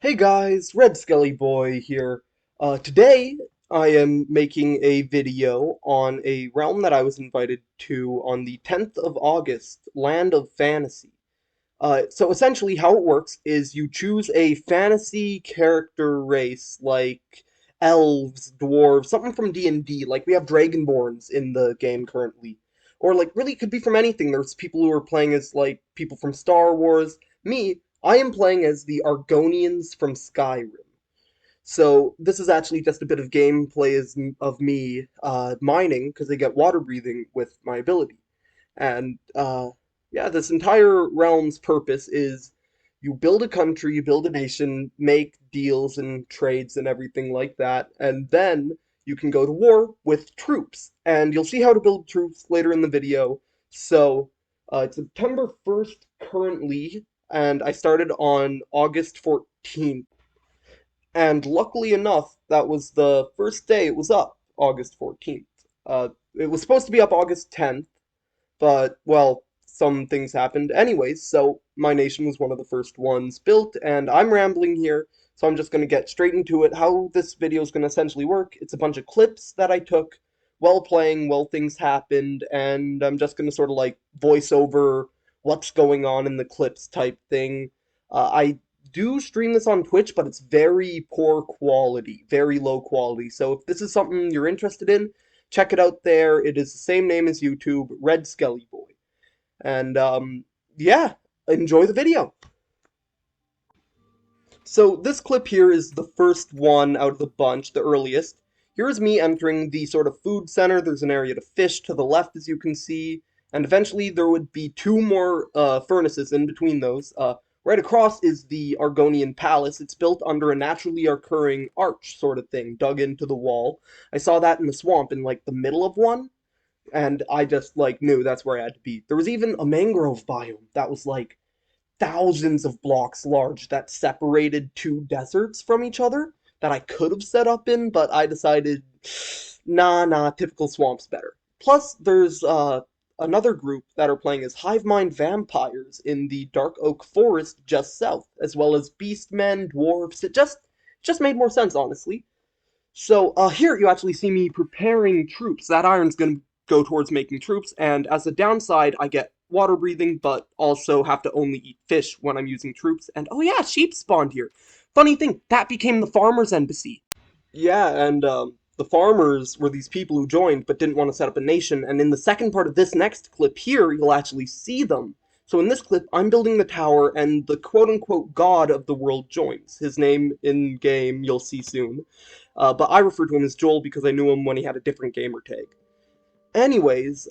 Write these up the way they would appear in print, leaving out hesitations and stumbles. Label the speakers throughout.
Speaker 1: Hey guys, Red Skelly Boy here. Today I am making a video on a realm that I was invited to on the 10th of August, Land of Fantasy. So essentially how it works is you choose a fantasy character race like elves, dwarves, something from D&D, like we have dragonborns in the game currently. Or like really it could be from anything. There's people who are playing as like people from Star Wars. Me, I am playing as the Argonians from Skyrim. So this is actually just a bit of gameplay of me mining because I get water breathing with my ability. And yeah, this entire realm's purpose is you build a country, you build a nation, make deals and trades and everything like that, and then you can go to war with troops. And you'll see how to build troops later in the video. So it's September 1st currently, and I started on August 14th. And luckily enough, that was the first day it was up, August 14th. It was supposed to be up August 10th, but, well, some things happened. Anyways, so my nation was one of the first ones built, and I'm rambling here, so I'm just going to get straight into it. How this video is going to essentially work, it's a bunch of clips that I took while playing, while things happened, and I'm just going to sort of like voice over what's going on in the clips type thing. I do stream this on Twitch, but it's very poor quality, very low quality, so if this is something you're interested in, check it out there. It is the same name as YouTube, Red Skelly Boy. And yeah, enjoy the video. So this clip here is the first one out of the bunch, the earliest. Here's me entering the sort of food center. There's an area to fish to the left, as you can see. And eventually there would be two more furnaces in between those. Right across is the Argonian Palace. It's built under a naturally occurring arch sort of thing, dug into the wall. I saw that in the swamp in like the middle of one, and I just like knew that's where I had to be. There was even a mangrove biome that was like thousands of blocks large that separated two deserts from each other that I could have set up in, but I decided, nah, typical swamp's better. Plus, there's another group that are playing as hive mind vampires in the Dark Oak Forest just south, as well as beastmen, dwarves. It just made more sense, honestly. So here you actually see me preparing troops. That iron's going to go towards making troops, and as a downside, I get water breathing, but also have to only eat fish when I'm using troops. And oh yeah, sheep spawned here. Funny thing, that became the farmers' embassy. Yeah, and the farmers were these people who joined but didn't want to set up a nation. And in the second part of this next clip here, you'll actually see them. So in this clip, I'm building the tower, and the quote-unquote god of the world joins. His name in game you'll see soon. But I refer to him as Joel because I knew him when he had a different gamer tag. Anyways,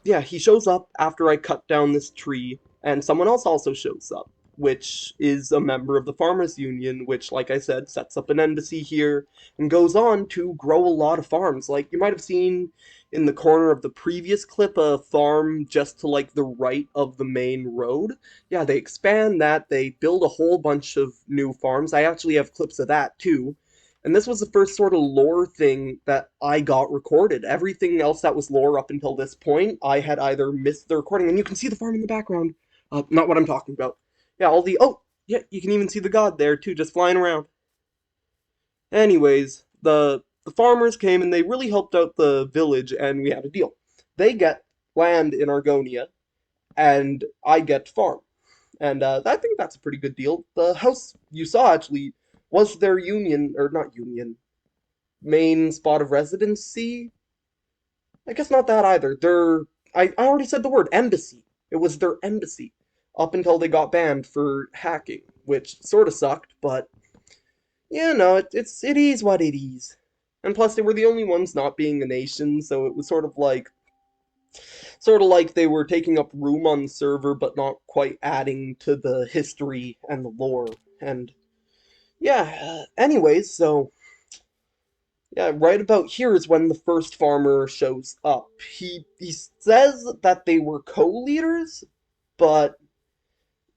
Speaker 1: yeah, he shows up after I cut down this tree, and someone else also shows up, which is a member of the Farmers Union, which, like I said, sets up an embassy here, and goes on to grow a lot of farms. Like, you might have seen in the corner of the previous clip a farm just to, like, the right of the main road. Yeah, they expand that, they build a whole bunch of new farms. I actually have clips of that, too. And this was the first sort of lore thing that I got recorded. Everything else that was lore up until this point, I had either missed the recording, and you can see the farm in the background. Not what I'm talking about. Yeah, oh, yeah, you can even see the god there too, just flying around. Anyways, the farmers came and they really helped out the village, and we had a deal. They get land in Argonia, and I get farm. And I think that's a pretty good deal. The house you saw actually was their union, or not union, main spot of residency? I guess not that either. I already said the word embassy. It was their embassy up until they got banned for hacking, which sort of sucked, but you know, it is what it is. And plus, they were the only ones not being a nation, so it was sort of like they were taking up room on the server, but not quite adding to the history and the lore. And yeah, anyways, so yeah, right about here is when the first farmer shows up. He says that they were co-leaders, but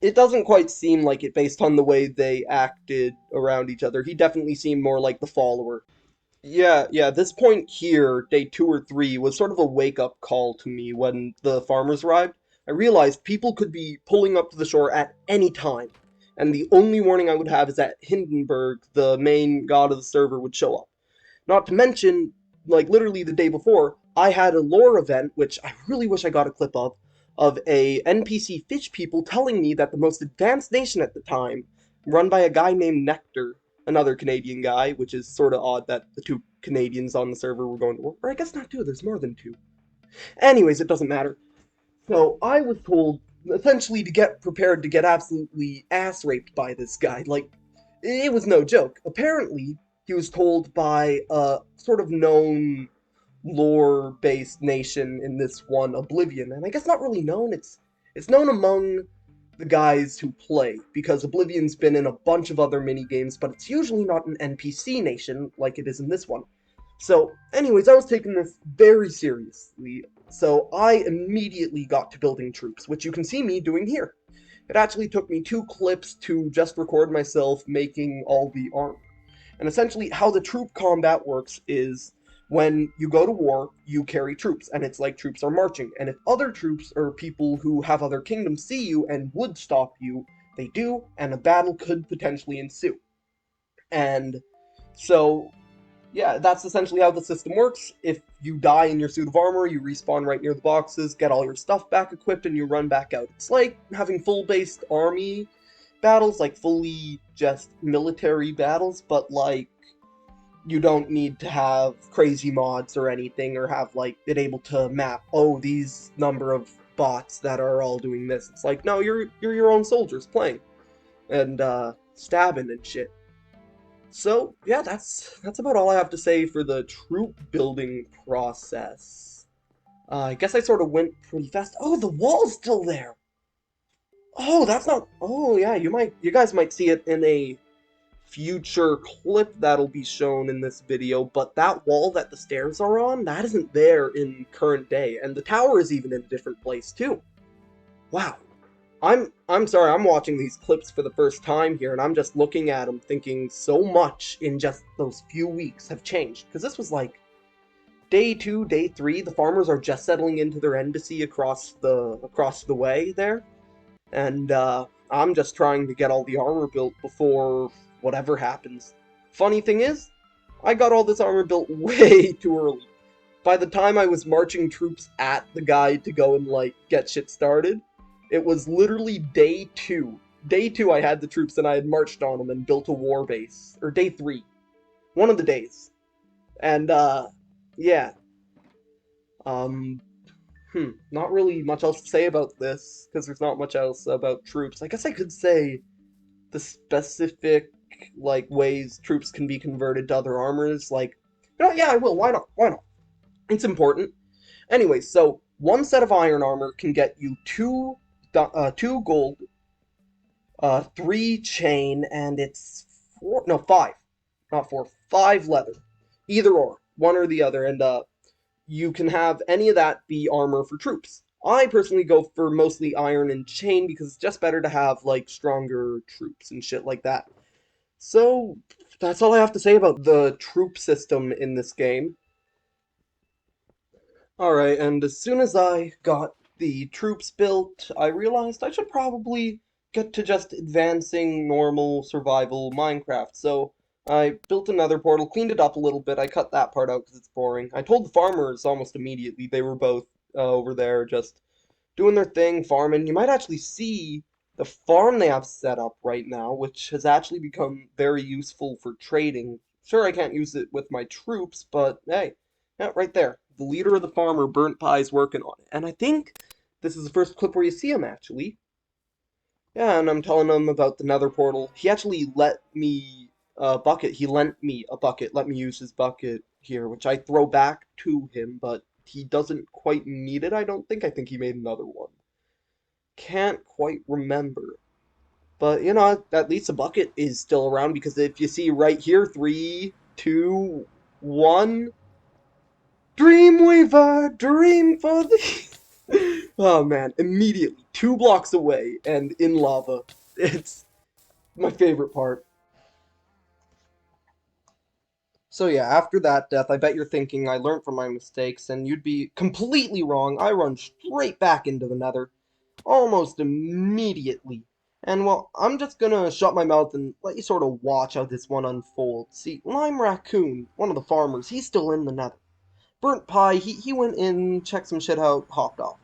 Speaker 1: it doesn't quite seem like it based on the way they acted around each other. He definitely seemed more like the follower. Yeah, this point here, day 2 or 3, was sort of a wake-up call to me when the farmers arrived. I realized people could be pulling up to the shore at any time. and the only warning I would have is that Hindenburg, the main god of the server, would show up. Not to mention, like literally the day before, I had a lore event, which I really wish I got a clip of a NPC fish people telling me that the most advanced nation at the time, run by a guy named Nectar, another Canadian guy, which is sort of odd that the two Canadians on the server were going to war. Or I guess not two, there's more than two. Anyways, it doesn't matter. So I was told essentially to get prepared to get absolutely ass raped by this guy. Like, it was no joke. Apparently, he was told by a sort of known lore-based nation in this one, Oblivion, and I guess not really known. It's known among the guys who play because Oblivion's been in a bunch of other mini games, but it's usually not an NPC nation like it is in this one. So, anyways, I was taking this very seriously, so I immediately got to building troops, which you can see me doing here. It actually took me 2 clips to just record myself making all the armor. And essentially, how the troop combat works is when you go to war, you carry troops, and it's like troops are marching. And if other troops or people who have other kingdoms see you and would stop you, they do, and a battle could potentially ensue. And so yeah, that's essentially how the system works. If you die in your suit of armor, you respawn right near the boxes, get all your stuff back equipped, and you run back out. It's like having full-based army battles, like fully just military battles, but like you don't need to have crazy mods or anything, or have like it able to map, oh, these number of bots that are all doing this. It's like, no, you're your own soldiers playing and stabbing and shit. So, yeah, that's about all I have to say for the troop building process. I guess I sort of went pretty fast. Oh, the wall's still there! Oh, that's not... Oh, yeah, you guys might see it in a future clip that'll be shown in this video, but that wall that the stairs are on, that isn't there in current day, and the tower is even in a different place, too. Wow. I'm sorry, I'm watching these clips for the first time here, and I'm just looking at them thinking so much in just those few weeks have changed. Because this was like day 2, day 3, the farmers are just settling into their embassy across the way there. And I'm just trying to get all the armor built before whatever happens. Funny thing is, I got all this armor built way too early. By the time I was marching troops at the guy to go and like get shit started, it was literally day 2. Day 2 I had the troops and I had marched on them and built a war base. Or day 3. One of the days. And, yeah. Not really much else to say about this, because there's not much else about troops. I guess I could say the specific, like, ways troops can be converted to other armors, like... You know, yeah, I will. Why not? Why not? It's important. Anyways, so, one set of iron armor can get you 2 gold, 3 chain, and it's 4, no, 5, not 4, 5 leather. Either or, one or the other, and you can have any of that be armor for troops. I personally go for mostly iron and chain because it's just better to have, like, stronger troops and shit like that. So, that's all I have to say about the troop system in this game. Alright, and as soon as I got the troops built, I realized I should probably get to just advancing normal survival Minecraft. So I built another portal, cleaned it up a little bit. I cut that part out because it's boring. I told the farmers almost immediately. They were both over there just doing their thing, farming. You might actually see the farm they have set up right now, which has actually become very useful for trading. Sure, I can't use it with my troops, but hey, yeah, right there. The leader of the farmer, Burnt Pie's working on it. And I think this is the first clip where you see him, actually. Yeah, and I'm telling him about the nether portal. He actually let me a bucket. He lent me a bucket, let me use his bucket here, which I throw back to him, but he doesn't quite need it, I don't think. I think he made another one. Can't quite remember. But, you know, at least a bucket is still around, because if you see right here, 3, 2, 1... Dreamweaver, dream for the... Oh man, immediately, 2 blocks away, and in lava. It's my favorite part. So yeah, after that death, I bet you're thinking I learned from my mistakes, and you'd be completely wrong. I run straight back into the nether, almost immediately. And well, I'm just gonna shut my mouth and let you sort of watch how this one unfolds. See, Lime Raccoon, one of the farmers, he's still in the nether. Burnt Pie, he went in, checked some shit out, hopped off.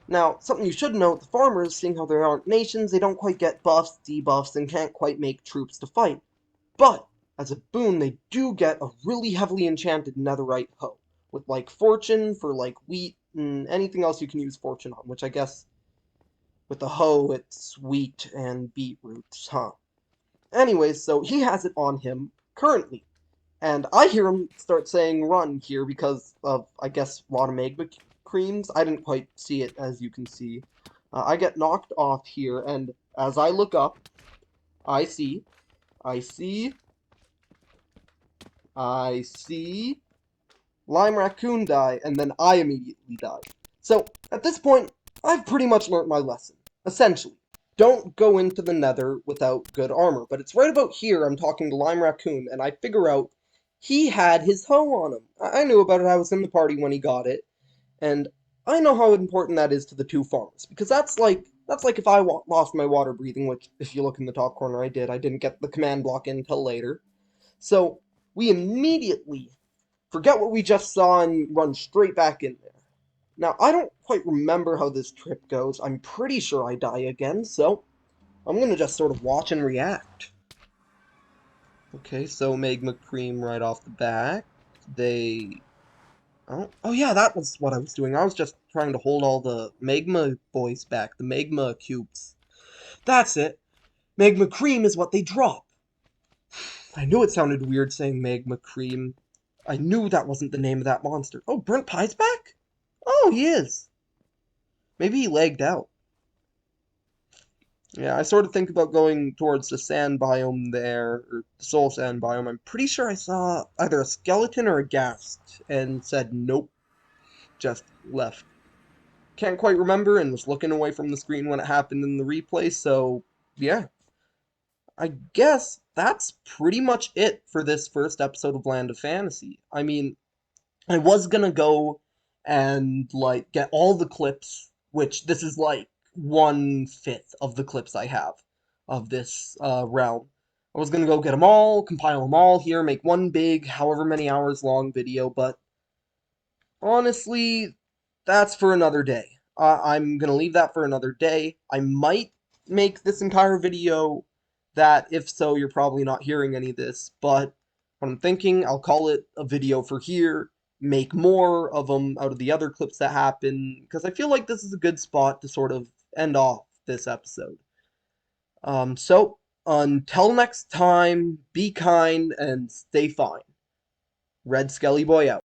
Speaker 1: Now, something you should note, the farmers, seeing how there aren't nations, they don't quite get buffs, debuffs, and can't quite make troops to fight. But, as a boon, they do get a really heavily enchanted netherite hoe, with like fortune for like wheat and anything else you can use fortune on, which I guess with the hoe it's wheat and beetroots, huh? Anyways, so he has it on him currently. And I hear him start saying run here because of, I guess, a lot of magma creams. I didn't quite see it, as you can see. I get knocked off here, and as I look up, I see, I see, I see Lime Raccoon die, and then I immediately die. So, at this point, I've pretty much learnt my lesson. Essentially, don't go into the nether without good armor. But it's right about here I'm talking to Lime Raccoon, and I figure out he had his hoe on him. I knew about it, I was in the party when he got it, and I know how important that is to the two farmers, because that's like if I lost my water breathing, which if you look in the top corner I did. I didn't get the command block in until later. So, we immediately forget what we just saw and run straight back in there. Now, I don't quite remember how this trip goes. I'm pretty sure I die again, so I'm gonna just sort of watch and react. Okay, so Magma Cream right off the back. They... oh yeah, that was what I was doing. I was just trying to hold all the Magma boys back, the Magma cubes. That's it. Magma Cream is what they drop. I knew it sounded weird saying Magma Cream. I knew that wasn't the name of that monster. Oh, Burnt Pie's back? Oh, he is. Maybe he lagged out. Yeah, I sort of think about going towards the sand biome there, or the soul sand biome. I'm pretty sure I saw either a skeleton or a ghast, and said nope, just left. Can't quite remember, and was looking away from the screen when it happened in the replay, so yeah. I guess that's pretty much it for this first episode of Land of Fantasy. I mean, I was gonna go and like get all the clips, which this is like 1/5 of the clips I have of this realm. I was gonna go get them all, compile them all here, make one big, however many hours long video, but honestly, that's for another day. I'm gonna leave that for another day. I might make this entire video that, if so, you're probably not hearing any of this, but what I'm thinking, I'll call it a video for here, make more of them out of the other clips that happen, because I feel like this is a good spot to sort of end off this episode. So, until next time, be kind and stay fine. Red Skelly Boy out.